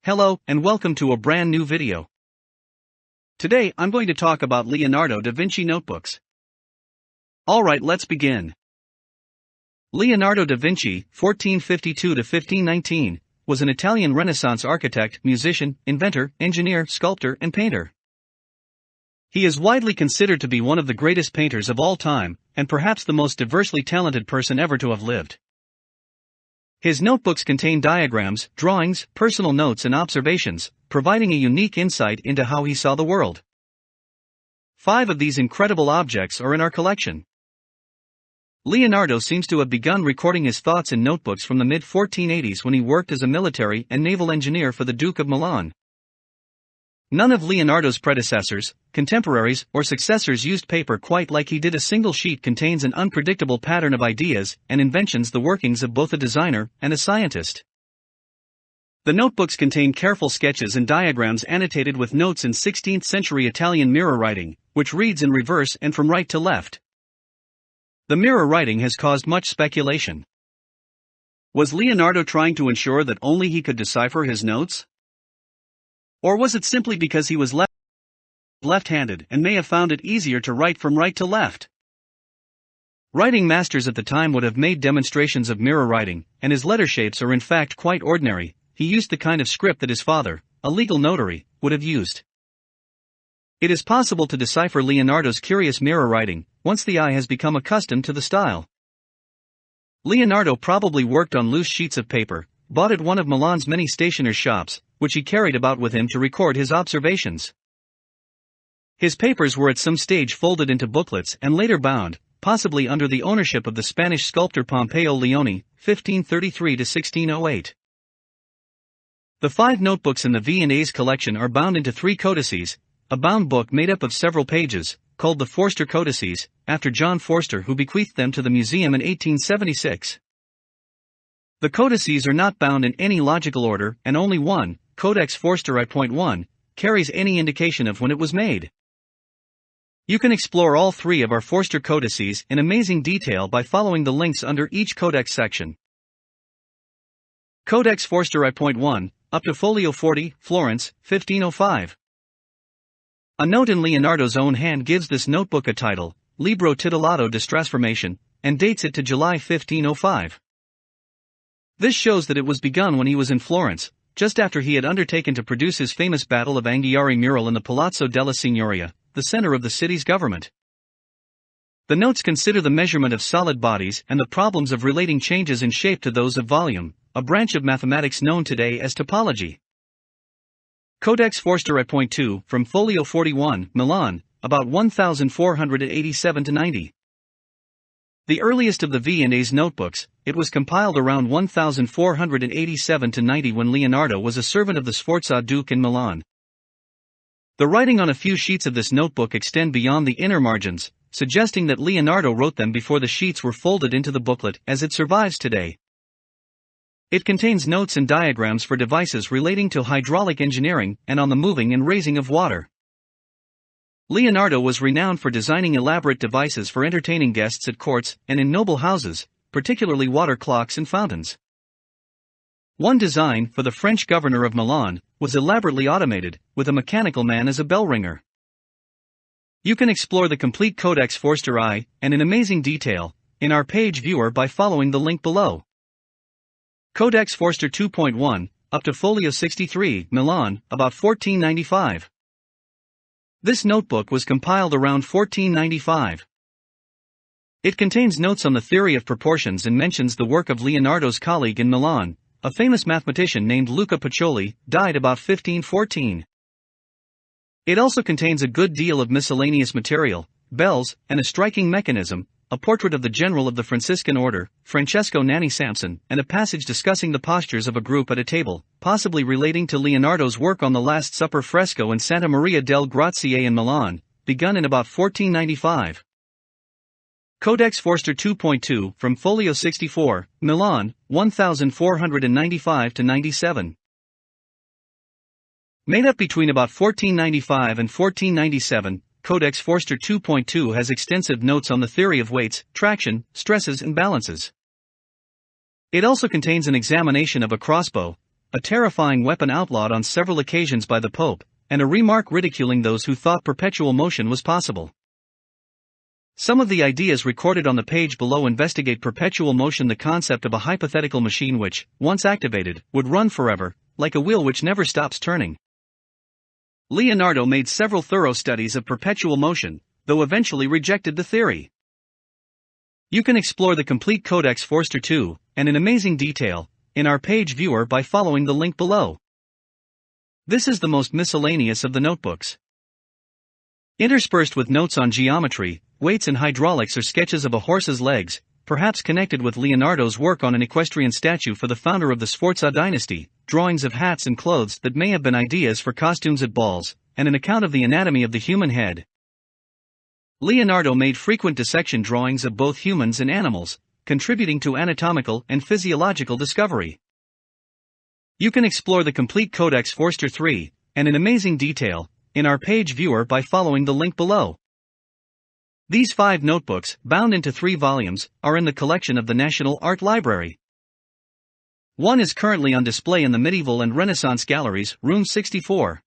Hello, and welcome to a brand new video. Today, I'm going to talk about Leonardo da Vinci notebooks. Alright, let's begin. Leonardo da Vinci, 1452 to 1519, was an Italian Renaissance architect, musician, inventor, engineer, sculptor, and painter. He is widely considered to be one of the greatest painters of all time, and perhaps the most diversely talented person ever to have lived. His notebooks contain diagrams, drawings, personal notes and observations, providing a unique insight into how he saw the world. 5 of these incredible objects are in our collection. Leonardo seems to have begun recording his thoughts in notebooks from the mid-1480s when he worked as a military and naval engineer for the Duke of Milan. None of Leonardo's predecessors, contemporaries, or successors used paper quite like he did. A single sheet contains an unpredictable pattern of ideas and inventions, the workings of both a designer and a scientist. The notebooks contain careful sketches and diagrams annotated with notes in 16th century Italian mirror writing, which reads in reverse and from right to left. The mirror writing has caused much speculation. Was Leonardo trying to ensure that only he could decipher his notes? Or was it simply because he was left-handed and may have found it easier to write from right to left? Writing masters at the time would have made demonstrations of mirror writing, and his letter shapes are in fact quite ordinary. He used the kind of script that his father, a legal notary, would have used. It is possible to decipher Leonardo's curious mirror writing, once the eye has become accustomed to the style. Leonardo probably worked on loose sheets of paper, bought at one of Milan's many stationers' shops, which he carried about with him to record his observations. His papers were at some stage folded into booklets and later bound, possibly under the ownership of the Spanish sculptor Pompeo Leoni, 1533 to 1608. The 5 notebooks in the V&A's collection are bound into 3 codices, a bound book made up of several pages, called the Forster Codices, after John Forster, who bequeathed them to the museum in 1876. The codices are not bound in any logical order, and only one, Codex Forster I.1, carries any indication of when it was made. You can explore all 3 of our Forster codices in amazing detail by following the links under each codex section. Codex Forster I.1, up to folio 40, Florence, 1505. A note in Leonardo's own hand gives this notebook a title, Libro titolato di Trasformation, and dates it to July 1505. This shows that it was begun when he was in Florence, just after he had undertaken to produce his famous Battle of Anghiari mural in the Palazzo della Signoria, the center of the city's government. The notes consider the measurement of solid bodies and the problems of relating changes in shape to those of volume, a branch of mathematics known today as topology. Codex Forster I.2, from folio 41, Milan, about 1487 to 90. The earliest of the V&A's notebooks, it was compiled around 1487 to 90 when Leonardo was a servant of the Sforza Duke in Milan. The writing on a few sheets of this notebook extend beyond the inner margins, suggesting that Leonardo wrote them before the sheets were folded into the booklet as it survives today. It contains notes and diagrams for devices relating to hydraulic engineering and on the moving and raising of water. Leonardo was renowned for designing elaborate devices for entertaining guests at courts and in noble houses, particularly water clocks and fountains. One design, for the French governor of Milan, was elaborately automated, with a mechanical man as a bell ringer. You can explore the complete Codex Forster I, and in amazing detail, in our page viewer by following the link below. Codex Forster 2.1, up to folio 63, Milan, about 1495. This notebook was compiled around 1495. It contains notes on the theory of proportions and mentions the work of Leonardo's colleague in Milan, a famous mathematician named Luca Pacioli, died about 1514. It also contains a good deal of miscellaneous material, bells, and a striking mechanism, a portrait of the general of the Franciscan order, Francesco Nanni Samson, and a passage discussing the postures of a group at a table, possibly relating to Leonardo's work on the Last Supper fresco in Santa Maria del Grazie in Milan, begun in about 1495. Codex Forster 2.2, from folio 64, Milan, 1495 to 97. Made up between about 1495 and 1497, Codex Forster 2.2 has extensive notes on the theory of weights, traction, stresses and balances. It also contains an examination of a crossbow, a terrifying weapon outlawed on several occasions by the Pope, and a remark ridiculing those who thought perpetual motion was possible. Some of the ideas recorded on the page below investigate perpetual motion, the concept of a hypothetical machine which, once activated, would run forever, like a wheel which never stops turning. Leonardo made several thorough studies of perpetual motion, though eventually rejected the theory. You can explore the complete Codex Forster 2, and in amazing detail, in our page viewer by following the link below. This is the most miscellaneous of the notebooks. Interspersed with notes on geometry, weights and hydraulics are sketches of a horse's legs, perhaps connected with Leonardo's work on an equestrian statue for the founder of the Sforza dynasty, drawings of hats and clothes that may have been ideas for costumes at balls, and an account of the anatomy of the human head. Leonardo made frequent dissection drawings of both humans and animals, contributing to anatomical and physiological discovery. You can explore the complete Codex Forster 3, and in amazing detail, in our page viewer by following the link below. These 5 notebooks, bound into 3 volumes, are in the collection of the National Art Library. One is currently on display in the Medieval and Renaissance Galleries, room 64.